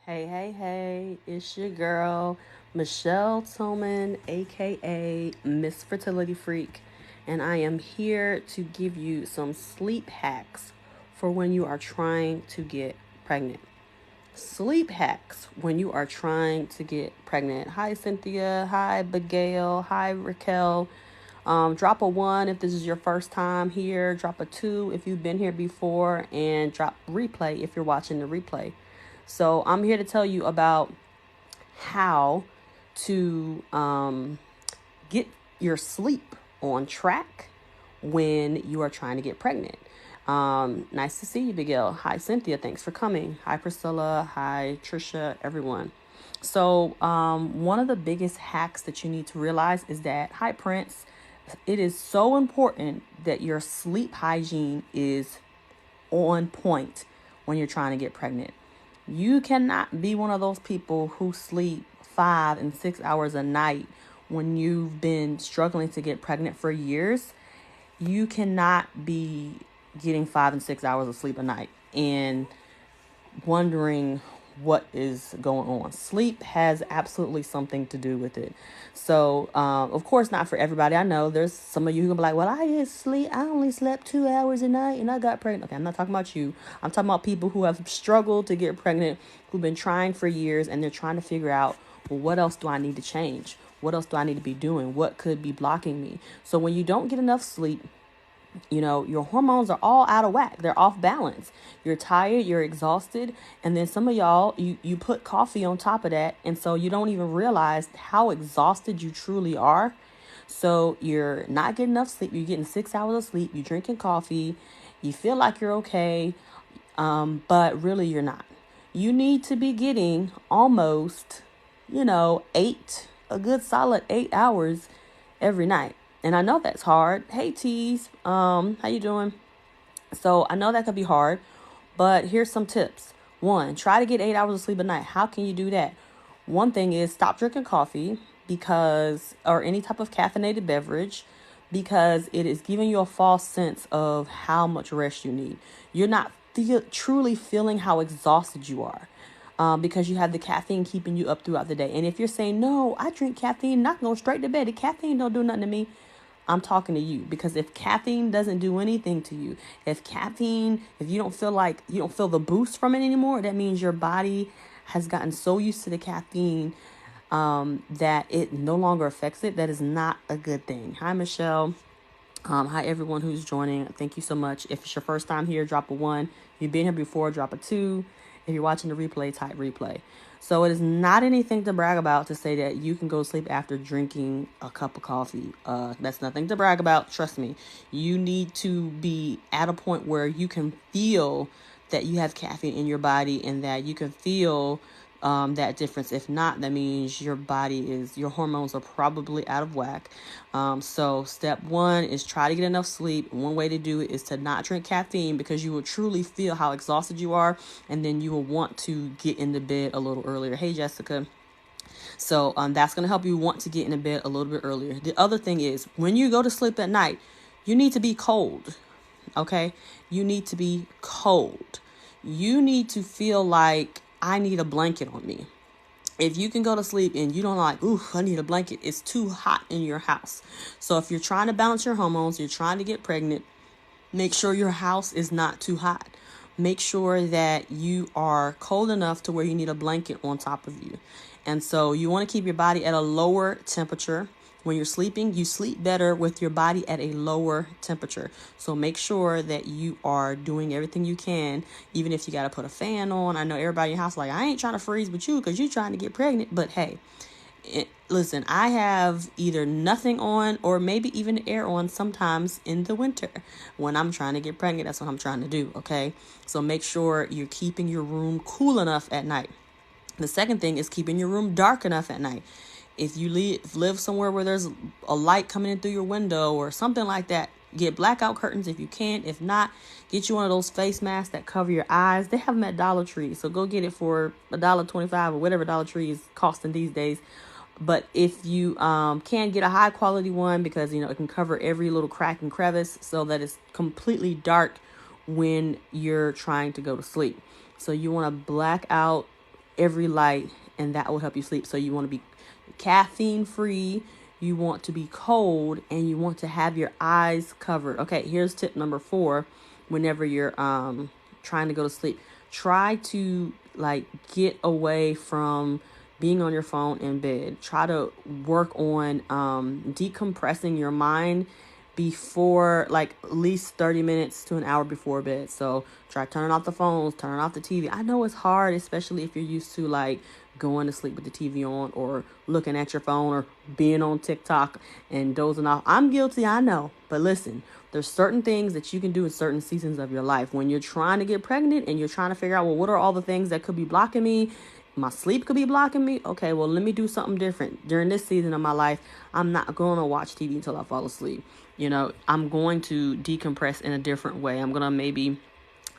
Hey, hey, hey, it's your girl, Michelle Tillman, aka Miss Fertility Freak, and I am here to give you some sleep hacks for when you are trying to get pregnant. Sleep hacks when you are trying to get pregnant. Hi, Cynthia. Hi, Abigail. Hi, Raquel. Drop a one if this is your first time here. Drop a two if you've been here before, and drop replay if you're watching the replay. So I'm here to tell you about how to get your sleep on track when you are trying to get pregnant. Nice to see you, Miguel. Hi, Cynthia. Thanks for coming. Hi, Priscilla. Hi, Trisha, everyone. So, one of the biggest hacks that you need to realize is that, hi, Prince, it is so important that your sleep hygiene is on point when you're trying to get pregnant. You cannot be one of those people who sleep 5 and 6 hours a night when you've been struggling to get pregnant for years. You cannot be getting 5 and 6 hours of sleep a night and wondering what is going on. Sleep has absolutely something to do with it. So, of course, not for everybody. I know there's some of you who can be like, well, I just sleep. I only slept 2 hours a night and I got pregnant. Okay, I'm not talking about you. I'm talking about people who have struggled to get pregnant, who've been trying for years, and they're trying to figure out, well, what else do I need to change? What else do I need to be doing? What could be blocking me? So when you don't get enough sleep, your hormones are all out of whack. They're off balance. You're tired, you're exhausted, and then some of y'all, you put coffee on top of that, and so you don't even realize how exhausted you truly are. So you're not getting enough sleep. You're getting 6 hours of sleep. You're drinking coffee. You feel like you're okay, but really you're not. You need to be getting almost, a good solid 8 hours every night. And I know that's hard. Hey, Tease, how you doing? So I know that could be hard, but here's some tips. One, try to get 8 hours of sleep a night. How can you do that? One thing is stop drinking coffee or any type of caffeinated beverage, because it is giving you a false sense of how much rest you need. You're not truly feeling how exhausted you are. Because you have the caffeine keeping you up throughout the day. And if you're saying, no, I drink caffeine, not going straight to bed. The caffeine don't do nothing to me. I'm talking to you, because if caffeine doesn't do anything to you, if you don't feel the boost from it anymore, that means your body has gotten so used to the caffeine that it no longer affects it. That is not a good thing. Hi, Michelle. Hi, everyone who's joining. Thank you so much. If it's your first time here, drop a one. If you've been here before, drop a two. If you're watching the replay, type replay. So it is not anything to brag about to say that you can go to sleep after drinking a cup of coffee. That's nothing to brag about. Trust me. You need to be at a point where you can feel that you have caffeine in your body and that you can feel that difference. If not, that means your hormones are probably out of whack. So step one is try to get enough sleep. One way to do it is to not drink caffeine, because you will truly feel how exhausted you are, and then you will want to get into bed a little earlier. Hey, Jessica. So that's going to help you want to get into bed a little bit earlier. The other thing is, when you go to sleep at night, you need to be cold. Okay? You need to be cold. You need to feel like, I need a blanket on me. If you can go to sleep and you don't like, ooh, I need a blanket, it's too hot in your house. So if you're trying to balance your hormones, you're trying to get pregnant, make sure your house is not too hot. Make sure that you are cold enough to where you need a blanket on top of you. And so you want to keep your body at a lower temperature. When you're sleeping, you sleep better with your body at a lower temperature. So make sure that you are doing everything you can, even if you got to put a fan on. I know everybody in your house like, I ain't trying to freeze with you because you're trying to get pregnant. But hey, listen, I have either nothing on or maybe even the air on sometimes in the winter when I'm trying to get pregnant. That's what I'm trying to do, okay? So make sure you're keeping your room cool enough at night. The second thing is keeping your room dark enough at night. If you live somewhere where there's a light coming in through your window or something like that, get blackout curtains if you can. If not, get you one of those face masks that cover your eyes. They have them at Dollar Tree, so go get it for $1.25 or whatever Dollar Tree is costing these days. But if you can get a high quality one, because it can cover every little crack and crevice so that it's completely dark when you're trying to go to sleep. So you want to black out every light, and that will help you sleep. So you want to be caffeine free, you want to be cold, and you want to have your eyes covered. Okay, here's tip number 4. Whenever you're trying to go to sleep, try to like get away from being on your phone in bed. Try to work on decompressing your mind before, like, at least 30 minutes to an hour before bed. So try turning off the phones, turning off the TV. I know it's hard, especially if you're used to like going to sleep with the TV on, or looking at your phone, or being on TikTok and dozing off. I'm guilty, I know. But listen, there's certain things that you can do in certain seasons of your life. When you're trying to get pregnant and you're trying to figure out, well, what are all the things that could be blocking me? My sleep could be blocking me. Okay, well, let me do something different. During this season of my life, I'm not going to watch TV until I fall asleep. I'm going to decompress in a different way. I'm going to maybe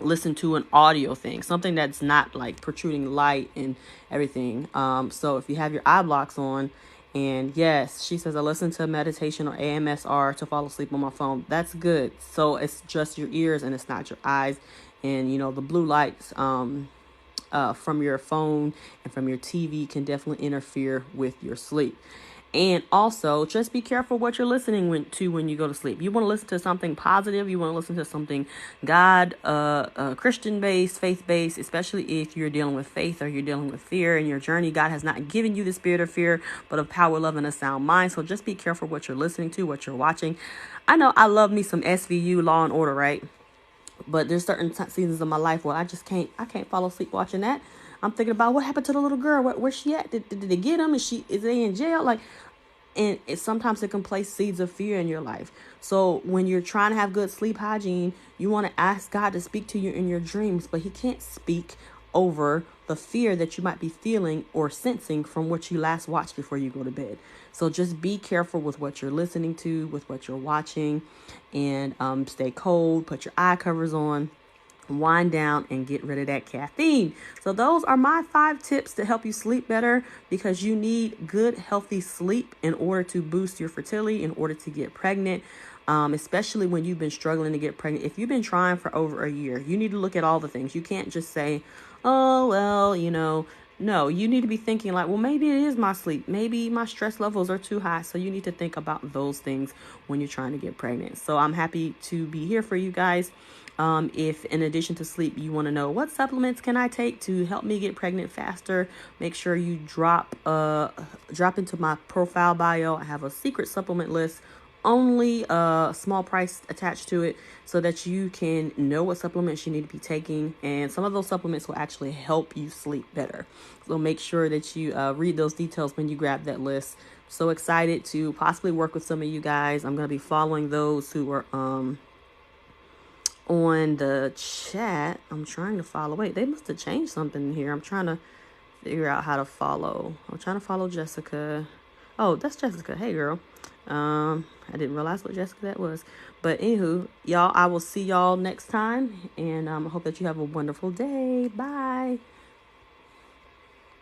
listen to an audio thing, something that's not like protruding light and everything. So if you have your eye blocks on, and yes, she says I listen to meditation or AMSR to fall asleep on my phone. That's good. So it's just your ears and it's not your eyes. And the blue lights from your phone and from your TV can definitely interfere with your sleep. And also, just be careful what you're listening to when you go to sleep. You want to listen to something positive. You want to listen to something Christian-based, faith-based, especially if you're dealing with faith or you're dealing with fear in your journey. God has not given you the spirit of fear, but of power, love, and a sound mind. So just be careful what you're listening to, what you're watching. I know I love me some SVU, Law and Order, right? But there's certain seasons of my life where I can't fall asleep watching that. I'm thinking about what happened to the little girl. Where's she at? Did they get him? Is they in jail? And sometimes it can place seeds of fear in your life. So when you're trying to have good sleep hygiene, you want to ask God to speak to you in your dreams, but he can't speak over the fear that you might be feeling or sensing from what you last watched before you go to bed. So just be careful with what you're listening to, with what you're watching, and stay cold, put your eye covers on, wind down, and get rid of that caffeine. So those are my 5 tips to help you sleep better, because you need good, healthy sleep in order to boost your fertility, in order to get pregnant. Especially when you've been struggling to get pregnant. If you've been trying for over a year, you need to look at all the things. You can't just say, oh, well, no, you need to be thinking like, well, maybe it is my sleep. Maybe my stress levels are too high. So you need to think about those things when you're trying to get pregnant. So I'm happy to be here for you guys. If in addition to sleep, you want to know what supplements can I take to help me get pregnant faster, make sure you drop into my profile bio. I have a secret supplement list, only a small price attached to it, so that you can know what supplements you need to be taking. And some of those supplements will actually help you sleep better. So make sure that you read those details when you grab that list. So excited to possibly work with some of you guys. I'm going to be following those who are on the chat. I'm trying to follow. Wait, they must have changed something here. I'm trying to figure out how to follow. I'm trying to follow Jessica. Oh, that's Jessica. Hey, girl. I didn't realize what Jessica that was. But anywho, y'all, I will see y'all next time. And I hope that you have a wonderful day. Bye.